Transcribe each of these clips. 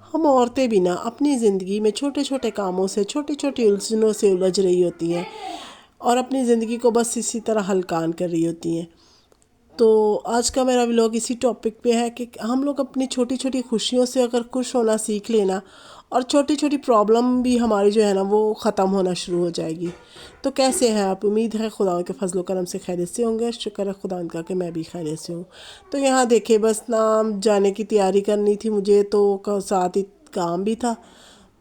हम औरतें भी ना अपनी ज़िंदगी में छोटे छोटे कामों से छोटी छोटी उलझनों से उलझ रही होती हैं और अपनी ज़िंदगी को बस इसी तरह हलकान कर रही होती हैं। तो आज का मेरा व्लॉग इसी टॉपिक पे है कि हम लोग अपनी छोटी छोटी खुशियों से अगर खुश होना सीख लेना और छोटी छोटी प्रॉब्लम भी हमारी जो है ना वो ख़त्म होना शुरू हो जाएगी। तो कैसे हैं आप? उम्मीद है खुदा के फजल करम से खैरियत से होंगे। शुक्र है खुदा का कि मैं भी खैरियत से हूँ। तो यहाँ देखिए, बस ना जाने की तैयारी करनी थी मुझे, तो साथ ही काम भी था।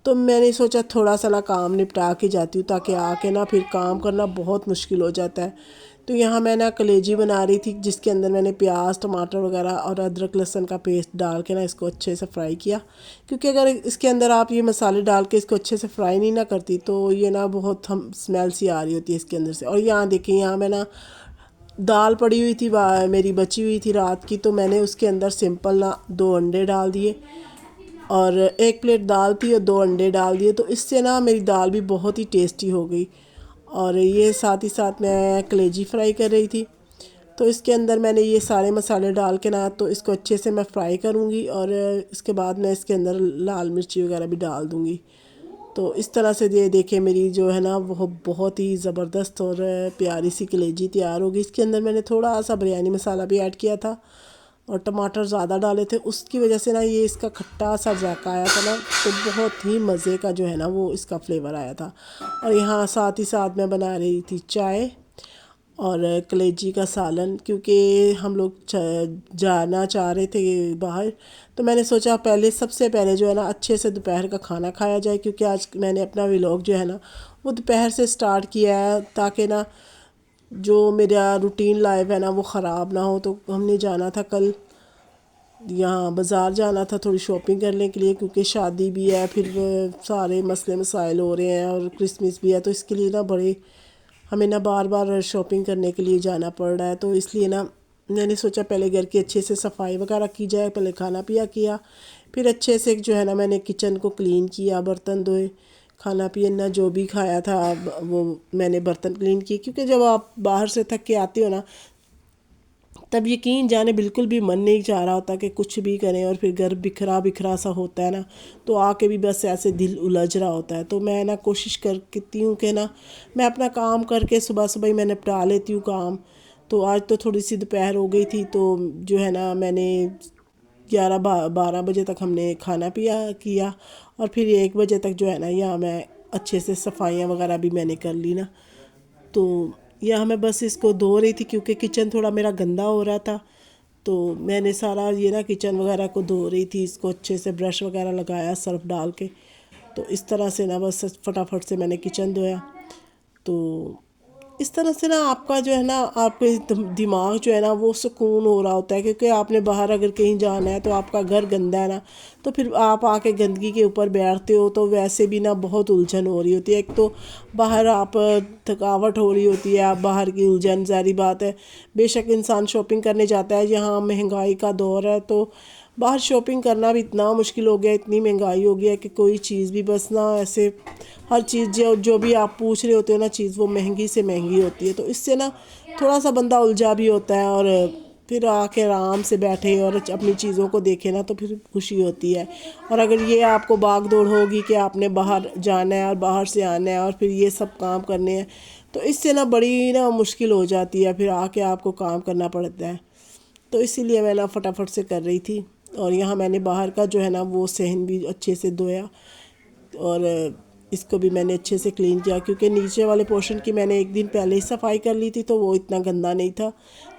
तो मैंने सोचा थोड़ा सा ना काम निपटा के जाती हूँ, ताकि आके ना फिर काम करना बहुत मुश्किल हो जाता है। तो यहाँ मैं ना कलेजी बना रही थी, जिसके अंदर मैंने प्याज टमाटर वगैरह और अदरक लहसुन का पेस्ट डाल के ना इसको अच्छे से फ्राई किया। क्योंकि अगर इसके अंदर आप ये मसाले डाल के इसको अच्छे से फ्राई नहीं ना करती तो ये ना बहुत हम स्मेल सी आ रही होती है इसके अंदर से। और यहाँ देखिए, यहाँ मैं ना दाल पड़ी हुई थी मेरी बची हुई थी रात की, तो मैंने उसके अंदर सिंपल ना 2 अंडे डाल दिए और 1 प्लेट दाल थी और 2 अंडे डाल दिए। तो इससे ना मेरी दाल भी बहुत ही टेस्टी हो गई। और ये साथ ही साथ मैं कलेजी फ्राई कर रही थी। तो इसके अंदर मैंने ये सारे मसाले डाल के ना तो इसको अच्छे से मैं फ्राई करूँगी और इसके बाद मैं इसके अंदर लाल मिर्ची वगैरह भी डाल दूँगी। तो इस तरह से ये देखिए, मेरी जो है ना वो बहुत ही ज़बरदस्त और प्यारी सी कलेजी तैयार होगी। इसके अंदर मैंने थोड़ा सा बिरयानी मसाला भी ऐड किया था और टमाटर ज़्यादा डाले थे, उसकी वजह से ना ये इसका खट्टा सा जायका आया था ना, तो बहुत ही मज़े का जो है ना वो इसका फ्लेवर आया था। और यहाँ साथ ही साथ मैं बना रही थी चाय और कलेजी का सालन, क्योंकि हम लोग जाना चाह रहे थे बाहर। तो मैंने सोचा पहले सबसे पहले जो है ना अच्छे से दोपहर का खाना खाया जाए, क्योंकि आज मैंने अपना व्लॉग जो है ना वो दोपहर से स्टार्ट किया है, ताकि ना जो मेरा रूटीन लाइफ है ना वो ख़राब ना हो। तो हमने जाना था कल, यहाँ बाज़ार जाना था थोड़ी शॉपिंग करने के लिए, क्योंकि शादी भी है, फिर सारे मसले मसाइल हो रहे हैं और क्रिसमस भी है। तो इसके लिए ना बड़े हमें ना बार बार शॉपिंग करने के लिए जाना पड़ रहा है। तो इसलिए ना मैंने सोचा पहले घर की अच्छे से सफाई वगैरह की जाए, पहले खाना पिया किया, फिर अच्छे से जो है ना मैंने किचन को क्लीन किया, बर्तन धोए, खाना पीना जो भी खाया था वो मैंने बर्तन क्लीन किए। क्योंकि जब आप बाहर से थक के आते हो ना, तब यकीन जाने बिल्कुल भी मन नहीं चाह रहा होता कि कुछ भी करें, और फिर घर बिखरा बिखरा सा होता है ना, तो आके भी बस ऐसे दिल उलझ रहा होता है। तो मैं ना कोशिश करती हूँ कि ना मैं अपना काम करके सुबह सुबह ही मैं निपटा लेती हूँ काम। तो आज तो थोड़ी सी दोपहर हो गई थी, तो जो है ना मैंने 11-12 बजे तक हमने खाना पिया किया, और फिर 1 बजे तक जो है ना यहाँ मैं अच्छे से सफाइयाँ वगैरह भी मैंने कर ली ना। तो यहाँ मैं बस इसको धो रही थी, क्योंकि किचन थोड़ा मेरा गंदा हो रहा था। तो मैंने सारा ये ना किचन वगैरह को धो रही थी, इसको अच्छे से ब्रश वगैरह लगाया सर्फ डाल के। तो इस तरह से ना बस फटाफट से मैंने किचन धोया। तो इस तरह से ना आपका जो है ना आपके दिमाग जो है ना वो सुकून हो रहा होता है, क्योंकि आपने बाहर अगर कहीं जाना है तो आपका घर गंदा है ना, तो फिर आप आके गंदगी के ऊपर बैठते हो तो वैसे भी ना बहुत उलझन हो रही होती है। एक तो बाहर आप थकावट हो रही होती है, आप बाहर की उलझन, ज़ाहिर बात है। बेशक इंसान शॉपिंग करने जाता है, यहाँ महंगाई का दौर है, तो बाहर शॉपिंग करना भी इतना मुश्किल हो गया, इतनी महंगाई हो गया है कि कोई चीज़ भी बस ना ऐसे हर चीज़ जो जो भी आप पूछ रहे होते हो ना चीज़, वो महंगी से महंगी होती है। तो इससे ना थोड़ा सा बंदा उलझा भी होता है, और फिर आके आराम से बैठे और अपनी चीज़ों को देखे ना तो फिर खुशी होती है। और अगर ये आपको भाग दौड़ होगी कि आपने बाहर जाना है और बाहर से आना है और फिर ये सब काम करने हैं, तो इससे ना बड़ी ना मुश्किल हो जाती है, फिर आके आपको काम करना पड़ता है। तो इसीलिए मैं ना फटाफट से कर रही थी। और यहाँ मैंने बाहर का जो है ना वो सहन भी अच्छे से धोया, और इसको भी मैंने अच्छे से क्लीन किया, क्योंकि नीचे वाले पोर्शन की मैंने एक दिन पहले ही सफाई कर ली थी, तो वो इतना गंदा नहीं था।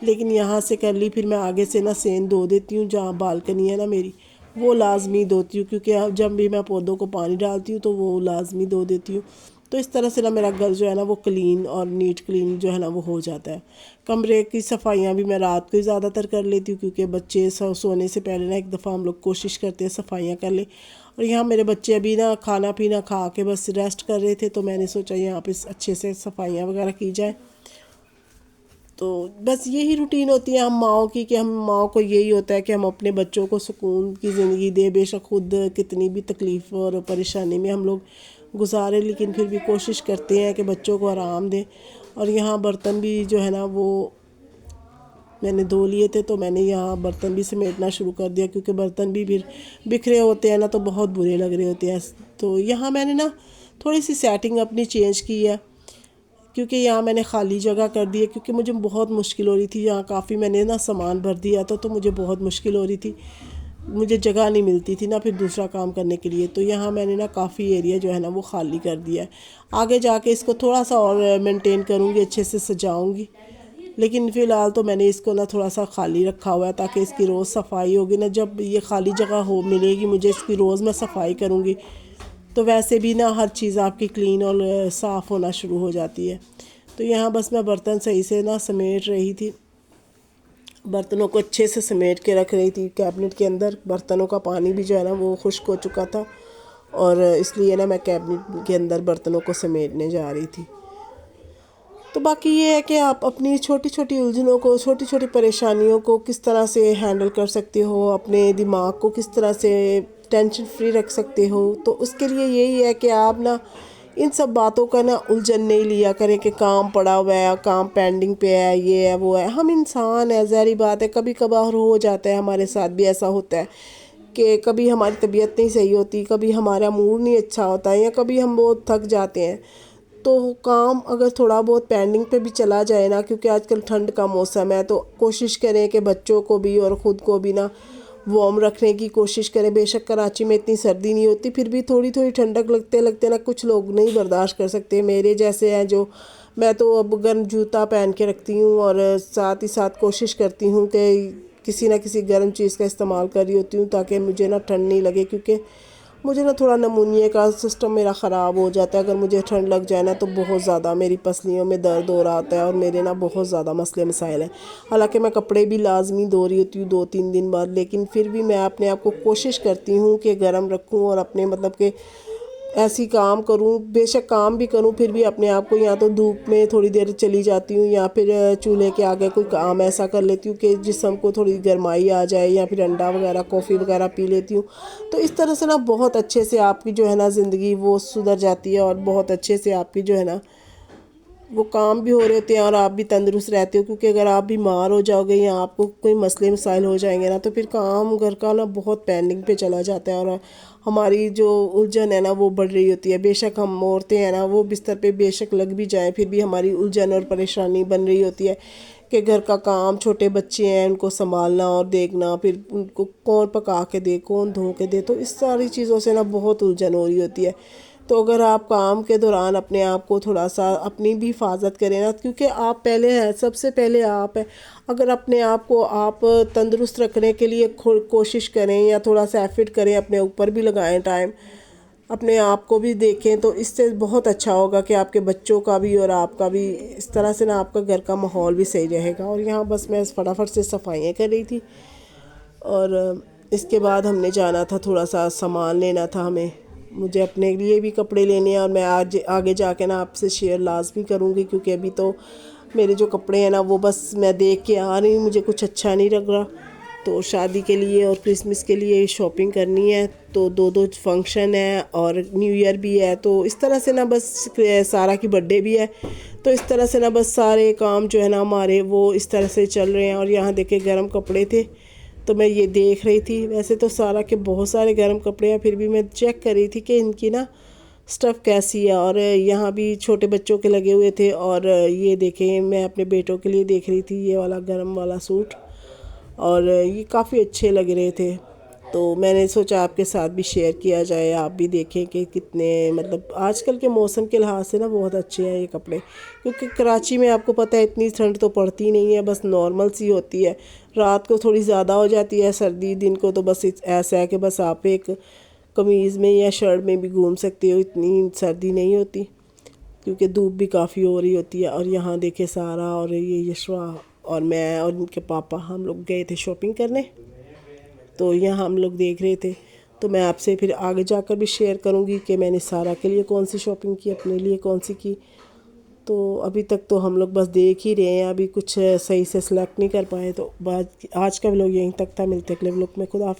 लेकिन यहाँ से कर ली, फिर मैं आगे से ना सेन धो देती हूँ, जहाँ बालकनी है ना मेरी वो लाजमी धोती हूँ, क्योंकि जब भी मैं पौधों को पानी डालती हूँ तो वो लाजमी धो देती हूँ। तो इस तरह से ना मेरा घर जो है ना वो क्लीन और नीट क्लीन जो है ना वो हो जाता है। कमरे की सफाइयाँ भी मैं रात को ही ज़्यादातर कर लेती हूँ, क्योंकि बच्चे सोने से पहले ना एक दफ़ा हम लोग कोशिश करते हैं सफाइयाँ कर ले। और यहाँ मेरे बच्चे अभी ना खाना पीना खा के बस रेस्ट कर रहे थे, तो मैंने सोचा यहाँ पे अच्छे से सफाइयाँ वगैरह की जाए। तो बस यही रूटीन होती है हम माओ की, कि हम माओ को यही होता है कि हम अपने बच्चों को सुकून की ज़िंदगी दे, बेशक खुद कितनी भी तकलीफ़ और परेशानी में हम लोग गुजारें, लेकिन फिर भी कोशिश करते हैं कि बच्चों को आराम दें। और यहाँ बर्तन भी जो है ना वो मैंने धो लिए थे, तो मैंने यहाँ बर्तन भी समेटना शुरू कर दिया, क्योंकि बर्तन भी फिर बिखरे होते हैं ना तो बहुत बुरे लग रहे होते हैं। तो यहाँ मैंने ना थोड़ी सी सेटिंग अपनी चेंज की है, क्योंकि यहाँ मैंने खाली जगह कर दी है, क्योंकि मुझे बहुत मुश्किल हो रही थी। यहाँ काफ़ी मैंने ना सामान भर दिया था, तो मुझे बहुत मुश्किल हो रही थी, मुझे जगह नहीं मिलती थी ना फिर दूसरा काम करने के लिए। तो यहाँ मैंने ना काफ़ी एरिया जो है ना वो खाली कर दिया है। आगे जाके इसको थोड़ा सा और मेंटेन करूँगी, अच्छे से सजाऊँगी, लेकिन फ़िलहाल तो मैंने इसको ना थोड़ा सा खाली रखा हुआ है, ताकि इसकी रोज़ सफाई होगी ना, जब ये खाली जगह हो मिलेगी मुझे, इसकी रोज़ मैं सफाई करूँगी, तो वैसे भी ना हर चीज़ आपकी क्लीन और साफ़ होना शुरू हो जाती है। तो यहाँ बस मैं बर्तन सही से ना समेट रही थी, बर्तनों को अच्छे से समेट के रख रही थी कैबिनेट के अंदर। बर्तनों का पानी भी जो है ना वो खुश्क हो चुका था, और इसलिए ना मैं कैबिनेट के अंदर बर्तनों को समेटने जा रही थी। तो बाकी ये है कि आप अपनी छोटी छोटी उलझनों को, छोटी छोटी परेशानियों को किस तरह से हैंडल कर सकते हो, अपने दिमाग को किस तरह से टेंशन फ्री रख सकते हो। तो उसके लिए यही है कि आप ना इन सब बातों का ना उलझन नहीं लिया करें कि काम पड़ा हुआ है, काम पेंडिंग पे है, ये है वो है। हम इंसान है, ज़ाहिर बात है, कभी कभार हो जाता है, हमारे साथ भी ऐसा होता है कि कभी हमारी तबीयत नहीं सही होती, कभी हमारा मूड नहीं अच्छा होता है, या कभी हम बहुत थक जाते हैं। तो काम अगर थोड़ा बहुत पेंडिंग पे भी चला जाए ना, क्योंकि आजकल ठंड का मौसम है, तो कोशिश करें कि बच्चों को भी और ख़ुद को भी ना वार्म रखने की कोशिश करें। बेशक कराची में इतनी सर्दी नहीं होती, फिर भी थोड़ी थोड़ी ठंडक लगते लगते ना कुछ लोग नहीं बर्दाश्त कर सकते, मेरे जैसे हैं जो, मैं तो अब गर्म जूता पहन के रखती हूँ, और साथ ही साथ कोशिश करती हूँ कि किसी न किसी गर्म चीज़ का इस्तेमाल कर रही होती हूँ, ताकि मुझे ना ठंड नहीं लगे, क्योंकि मुझे ना थोड़ा नमूनिया का सिस्टम मेरा ख़राब हो जाता है। अगर मुझे ठंड लग जाए ना तो बहुत ज़्यादा मेरी पसलियों में दर्द हो रहा होता है, और मेरे ना बहुत ज़्यादा मसले मसाइल हैं। हालांकि मैं कपड़े भी लाजमी धो रही होती हूँ 2-3 दिन बाद, लेकिन फिर भी मैं अपने आप को कोशिश करती हूँ कि गर्म रखूँ, और अपने मतलब कि ऐसी काम करूं, बेशक काम भी करूं, फिर भी अपने आप को या तो धूप में थोड़ी देर चली जाती हूँ, या फिर चूल्हे के आगे कोई काम ऐसा कर लेती हूँ कि जिस्म को थोड़ी गर्माई आ जाए, या फिर अंडा वगैरह कॉफ़ी वगैरह पी लेती हूँ। तो इस तरह से ना बहुत अच्छे से आपकी जो है ना ज़िंदगी वो सुधर जाती है, और बहुत अच्छे से आपकी जो है ना वो काम भी हो रहे होते हैं, और आप भी तंदुरुस्त रहते हो। क्योंकि अगर आप बीमार हो जाओगे या आपको कोई मसले मसाइल हो जाएंगे ना, तो फिर काम घर का ना बहुत पेंडिंग पे चला जाता है, और हमारी जो उलझन है ना वो बढ़ रही होती है। बेशक हम औरतें हैं ना, वो बिस्तर पे बेशक लग भी जाएं, फिर भी हमारी उलझन और परेशानी बन रही होती है कि घर का काम, छोटे बच्चे हैं उनको संभालना और देखना, फिर उनको कौन पका के दे, कौन धो के दे। तो इस सारी चीज़ों से ना बहुत उलझन हो रही होती है। तो अगर आप काम के दौरान अपने आप को थोड़ा सा अपनी भी हिफाजत करें ना, क्योंकि आप पहले हैं, सबसे पहले आप हैं। अगर अपने आप को आप तंदुरुस्त रखने के लिए कोशिश करें, या थोड़ा सा एफर्ट करें, अपने ऊपर भी लगाएं टाइम, अपने आप को भी देखें, तो इससे बहुत अच्छा होगा कि आपके बच्चों का भी और आपका भी। इस तरह से ना आपका घर का माहौल भी सही रहेगा। और यहाँ बस मैं फटाफट से सफाइयाँ कर रही थी, और इसके बाद हमने जाना था, थोड़ा सा सामान लेना था हमें, मुझे अपने लिए भी कपड़े लेने हैं। और मैं आज आगे जाके ना आपसे शेयर लाजमी करूँगी, क्योंकि अभी तो मेरे जो कपड़े हैं ना वो बस मैं देख के आ रही हूँ, मुझे कुछ अच्छा नहीं लग रहा। तो शादी के लिए और क्रिसमस के लिए शॉपिंग करनी है, तो दो फंक्शन है और न्यू ईयर भी है। तो इस तरह से ना बस सारा की बर्थडे भी है, तो इस तरह से ना बस सारे काम जो है ना हमारे वो इस तरह से चल रहे हैं। और यहाँ देखे गर्म कपड़े थे, तो मैं ये देख रही थी। वैसे तो सारा के बहुत सारे गर्म कपड़े हैं, फिर भी मैं चेक कर रही थी कि इनकी ना स्टफ़ कैसी है। और यहाँ भी छोटे बच्चों के लगे हुए थे, और ये देखें मैं अपने बेटों के लिए देख रही थी ये वाला गर्म वाला सूट, और ये काफ़ी अच्छे लग रहे थे। तो मैंने सोचा आपके साथ भी शेयर किया जाए, आप भी देखें कि कितने मतलब आजकल के मौसम के लिहाज से ना बहुत अच्छे हैं ये कपड़े। क्योंकि कराची में आपको पता है इतनी ठंड तो पड़ती नहीं है, बस नॉर्मल सी होती है। रात को थोड़ी ज़्यादा हो जाती है सर्दी, दिन को तो बस ऐसा है कि बस आप एक कमीज़ में या शर्ट में भी घूम सकते हो, इतनी सर्दी नहीं होती, क्योंकि धूप भी काफ़ी हो रही होती है। और यहाँ देखे सारा और ये यशवा और मैं और इनके पापा, हम लोग गए थे शॉपिंग करने, तो यहाँ हम लोग देख रहे थे। तो मैं आपसे फिर आगे जाकर भी शेयर करूँगी कि मैंने सारा के लिए कौन सी शॉपिंग की, अपने लिए कौन सी की। तो अभी तक तो हम लोग बस देख ही रहे हैं, अभी कुछ सही से सिलेक्ट नहीं कर पाए। तो आज का व्लॉग यहीं तक था, मिलते अगले व्लॉग में। खुदा हाफ़िज़।